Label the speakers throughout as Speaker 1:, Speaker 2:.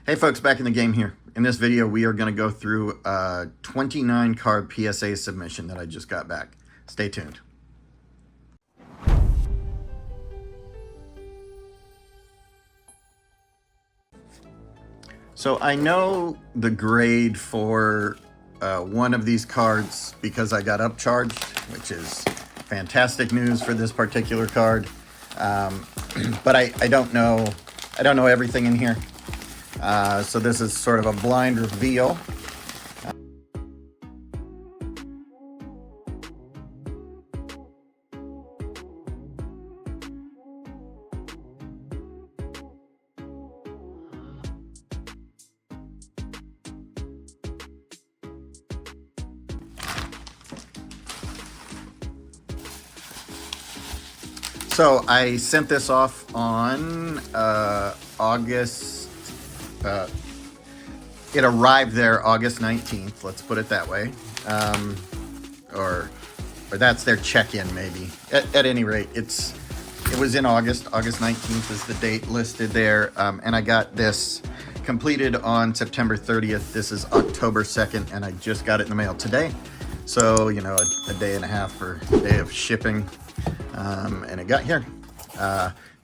Speaker 1: Hey folks, back in the game here. In this video, we are going to go through a 29 card PSA submission that I just got back. Stay tuned. So I know the grade for one of these cards because I got upcharged, which is fantastic news for this particular card. But I don't know everything in here. So this is sort of a blind reveal. So I sent this off on August. It arrived there August 19th. Let's put it that way, or that's their check-in maybe. At any rate, it was in August. August 19th is the date listed there, and I got this completed on September 30th. This is October 2nd, and I just got it in the mail today. So you know, a day and a half or a day of shipping. And it got here.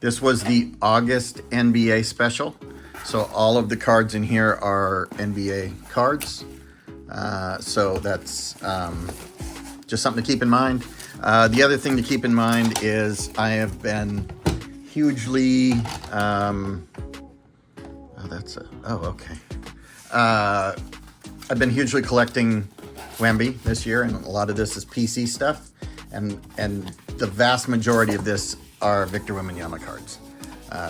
Speaker 1: This was the August NBA special. So all of the cards in here are NBA cards. So that's just something to keep in mind. The other thing to keep in mind is I have been hugely... I've been hugely collecting Wemby this year, and a lot of this is PC stuff. And the vast majority of this are Victor Wembanyama cards.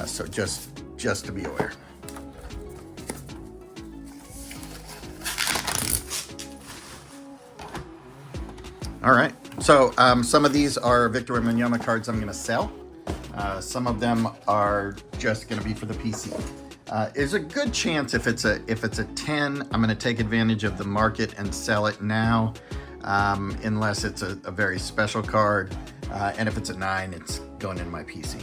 Speaker 1: So just to be aware. All right, so some of these are Victor Wembanyama cards I'm gonna sell. Some of them are just gonna be for the PC. There's a good chance if it's a 10, I'm gonna take advantage of the market and sell it now. Unless it's a very special card, and if it's a 9, it's going in my PC.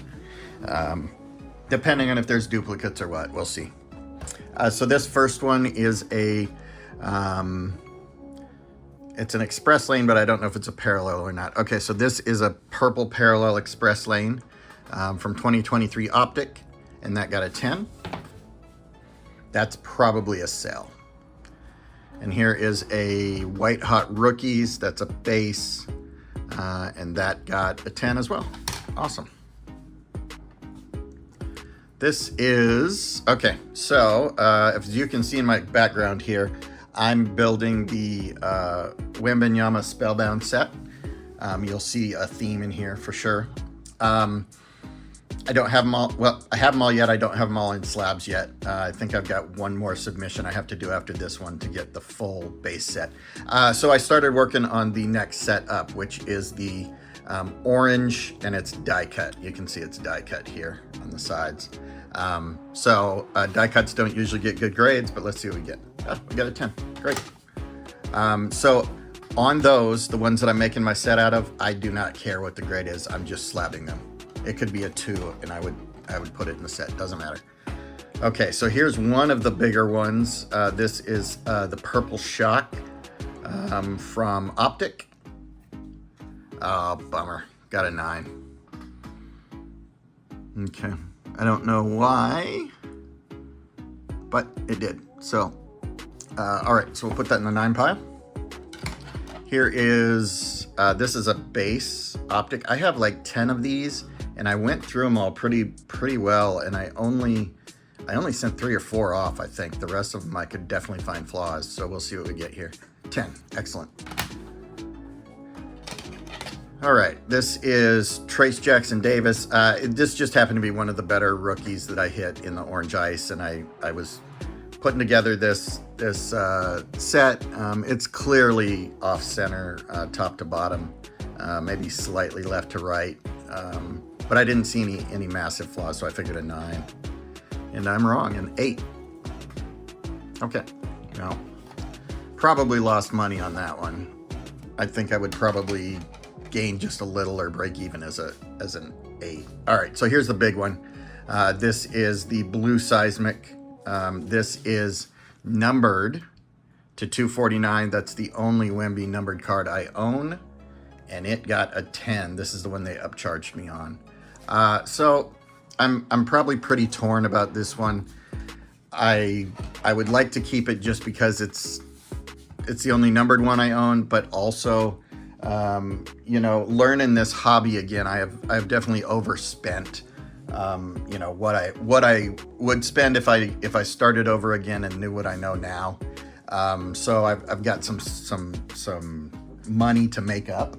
Speaker 1: Depending on if there's duplicates or what, we'll see. So this first one is it's an express lane, but I don't know if it's a parallel or not. Okay, so this is a purple parallel express lane from 2023 Optic, and that got a 10. That's probably a sell. And here is a White Hot Rookies. That's a base. And that got a 10 as well. Awesome. This is, okay, so as you can see in my background here, I'm building the Wembanyama Spellbound set. You'll see a theme in here for sure. I don't have them all. Well, I have them all yet. I don't have them all in slabs yet. I think I've got one more submission I have to do after this one to get the full base set. So I started working on the next set up, which is the orange, and it's die cut. You can see it's die cut here on the sides. So die cuts don't usually get good grades, but let's see what we get. Oh, we got a 10. Great. So on those, the ones that I'm making my set out of, I do not care what the grade is. I'm just slabbing them. It could be a 2, and I would put it in the set. Doesn't matter. Okay, so here's one of the bigger ones. This is the Purple Shock from Optic. Oh, bummer. Got a 9. Okay. I don't know why, but it did. So, all right. So we'll put that in the 9 pile. Here is this is a base Optic. I have like 10 of these. And I went through them all pretty well, and I only sent 3 or 4 off, I think. The rest of them I could definitely find flaws, so we'll see what we get here. 10, excellent. All right, this is Trace Jackson Davis. This just happened to be one of the better rookies that I hit in the Orange Ice, and I was putting together this set. It's clearly off center, top to bottom, maybe slightly left to right. But I didn't see any massive flaws, so I figured a 9. And I'm wrong, an 8. Okay, well, probably lost money on that one. I think I would probably gain just a little or break even as an 8. All right, so here's the big one. This is the Blue Seismic This is numbered to 249. That's the only Wemby numbered card I own, and it got a 10. This is the one they upcharged me on. So I'm probably pretty torn about this one. I would like to keep it just because it's the only numbered one I own, but also, you know, learning this hobby again, I've definitely overspent. You know, what I would spend if I started over again and knew what I know now. So I've got some money to make up.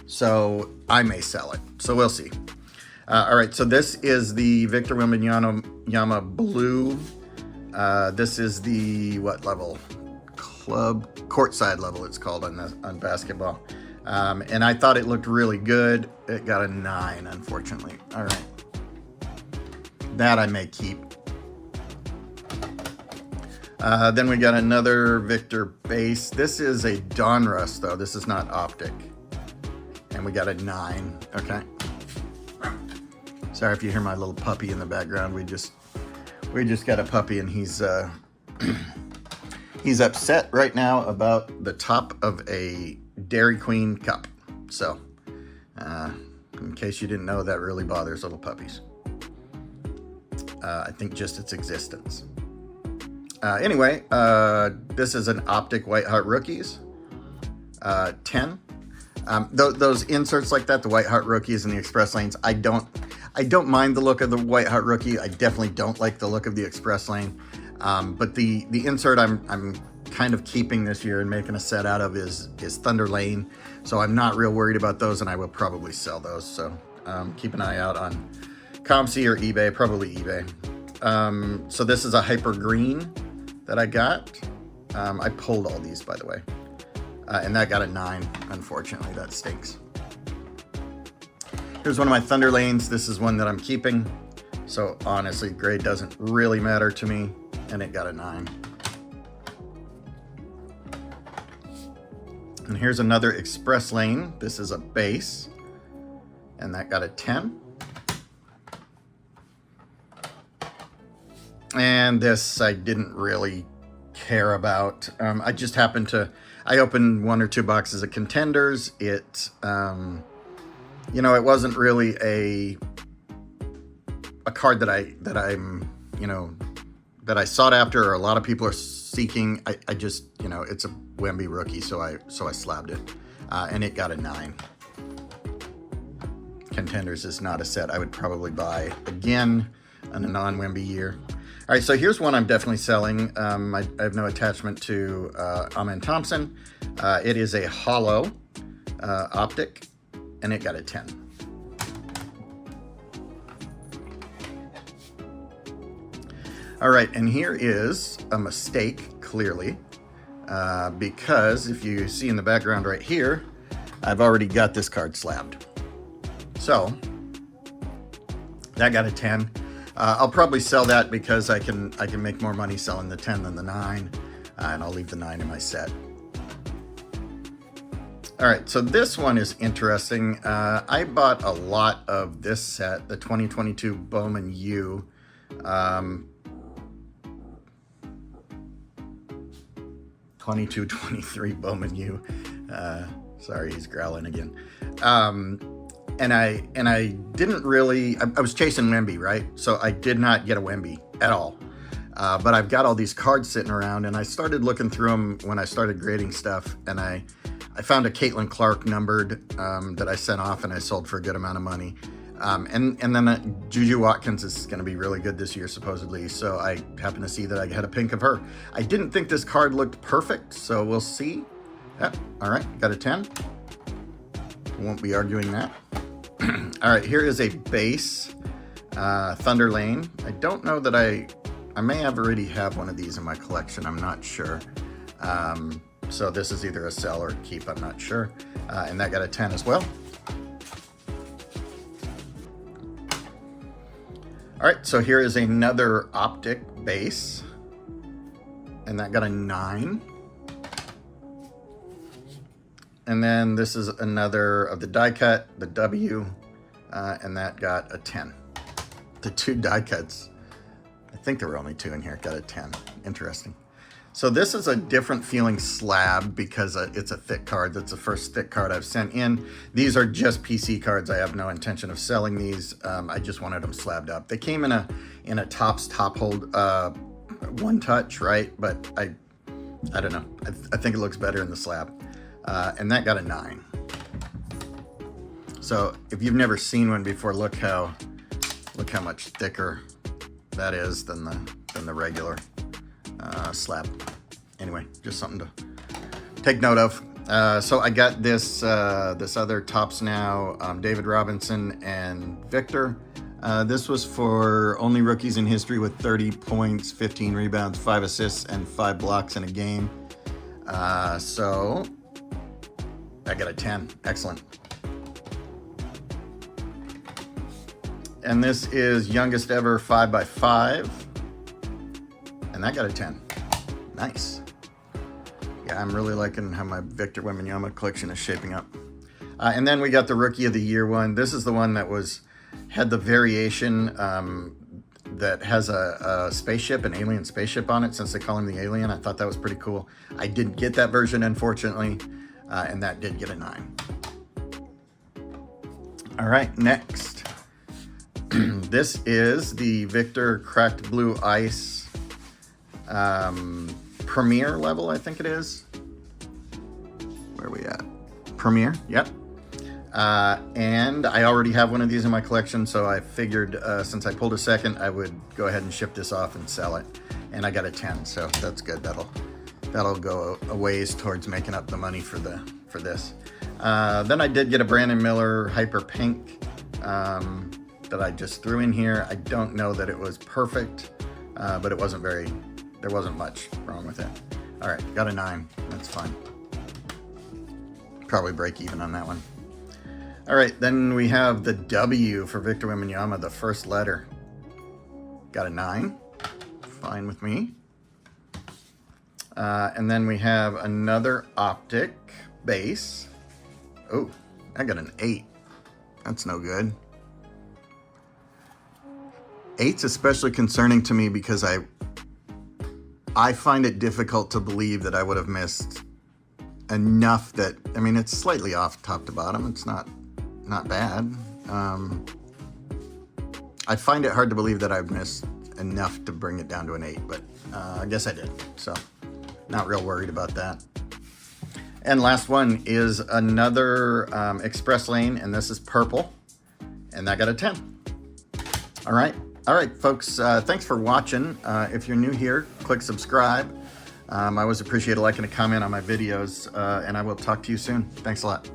Speaker 1: So I may sell it. So we'll see. All right. So this is the Victor Wembanyama blue. This is the what level? Club courtside level. It's called on basketball. And I thought it looked really good. It got a 9, unfortunately. All right. That I may keep. Then we got another Victor base. This is a Donruss, though. This is not optic. And we got a 9. Okay. Sorry if you hear my little puppy in the background. We just got a puppy, and he's upset right now about the top of a Dairy Queen cup. So, in case you didn't know, that really bothers little puppies. I think just its existence. Anyway, this is an optic White Hot Rookies. 10. Those inserts like that, the White Hot Rookies and the Express Lanes, I don't mind the look of the White Hot Rookie. I definitely don't like the look of the Express Lane. But the insert I'm kind of keeping this year and making a set out of is Thunder Lane. So I'm not real worried about those, and I will probably sell those. So keep an eye out on ComC or eBay, probably eBay. So this is a Hyper Green that I got. I pulled all these, by the way. And that got a 9, unfortunately. That stinks. Here's one of my Thunder Lanes. This is one that I'm keeping. So honestly, grade doesn't really matter to me. And it got a 9. And here's another Express Lane. This is a base. And that got a 10. And this I didn't really care about. I just happened to, I opened 1 or 2 boxes of Contenders. It, you know, it wasn't really a card that I'm, you know, that I sought after, or a lot of people are seeking. I just, you know, it's a Wemby rookie, so I slabbed it, and it got a 9. Contenders is not a set I would probably buy again in a non-Wemby year. All right, so here's one I'm definitely selling. I have no attachment to Amen Thompson. It is a hollow optic, and it got a 10. All right, and here is a mistake, clearly, because if you see in the background right here, I've already got this card slabbed. So that got a 10. I'll probably sell that because I can make more money selling the 10 than the 9, and I'll leave the 9 in my set. All right, so this one is interesting. I bought a lot of this set, the 2022 Bowman U. 22-23 Bowman U. Sorry, he's growling again. And I didn't really, I was chasing Wemby, right? So I did not get a Wemby at all. But I've got all these cards sitting around, and I started looking through them when I started grading stuff, and I found a Caitlin Clark numbered that I sent off and I sold for a good amount of money. And then Juju Watkins is going to be really good this year, supposedly. So I happened to see that I had a pink of her. I didn't think this card looked perfect, so we'll see. Yeah, all right, got a 10. Won't be arguing that. All right, here is a base Thunder Lane. I don't know that I may have already have one of these in my collection. I'm not sure. So this is either a sell or a keep. I'm not sure. And that got a 10 as well. All right, so here is another optic base, and that got a 9. And then this is another of the die cut, the W, and that got a 10. The 2 die cuts, I think there were only 2 in here. Got a 10. Interesting. So this is a different feeling slab because it's a thick card. That's the first thick card I've sent in. These are just PC cards. I have no intention of selling these. I just wanted them slabbed up. They came in a Topps top hold one touch, right? But I don't know. I think it looks better in the slab. And that got a 9. So if you've never seen one before, look how much thicker that is than the regular slab. Anyway, just something to take note of. So I got this other Topps now, David Robinson and Victor. This was for only rookies in history with 30 points, 15 rebounds, 5 assists, and 5 blocks in a game. So I got a 10. Excellent. And this is youngest ever 5x5. And that got a 10. Nice. Yeah, I'm really liking how my Victor Wembanyama collection is shaping up. And then we got the Rookie of the Year one. This is the one that had the variation that has a spaceship, an alien spaceship on it, since they call him the alien. I thought that was pretty cool. I didn't get that version, unfortunately, and that did get a 9. All right, next. This is the Victor Cracked Blue Ice Premier level, I think it is. Where are we at? Premier, yep. And I already have one of these in my collection, so I figured since I pulled a second, I would go ahead and ship this off and sell it. And I got a 10, so that's good. That'll go a ways towards making up the money for this. Then I did get a Brandon Miller Hyper Pink that I just threw in here. I don't know that it was perfect, but there wasn't much wrong with it. All right, got a 9. That's fine. Probably break even on that one. All right, then we have the W for Victor Wembanyama, the first letter. Got a 9. Fine with me. And then we have another optic base. Oh, I got an 8. That's no good. 8's especially concerning to me because I find it difficult to believe that I would have missed enough that, I mean, it's slightly off top to bottom. It's not bad. I find it hard to believe that I've missed enough to bring it down to an 8, but I guess I did. So not real worried about that. And last one is another Express Lane, and this is purple, and that got a 10. All right, folks, thanks for watching. If you're new here, click subscribe. I always appreciate a like and a comment on my videos, and I will talk to you soon. Thanks a lot.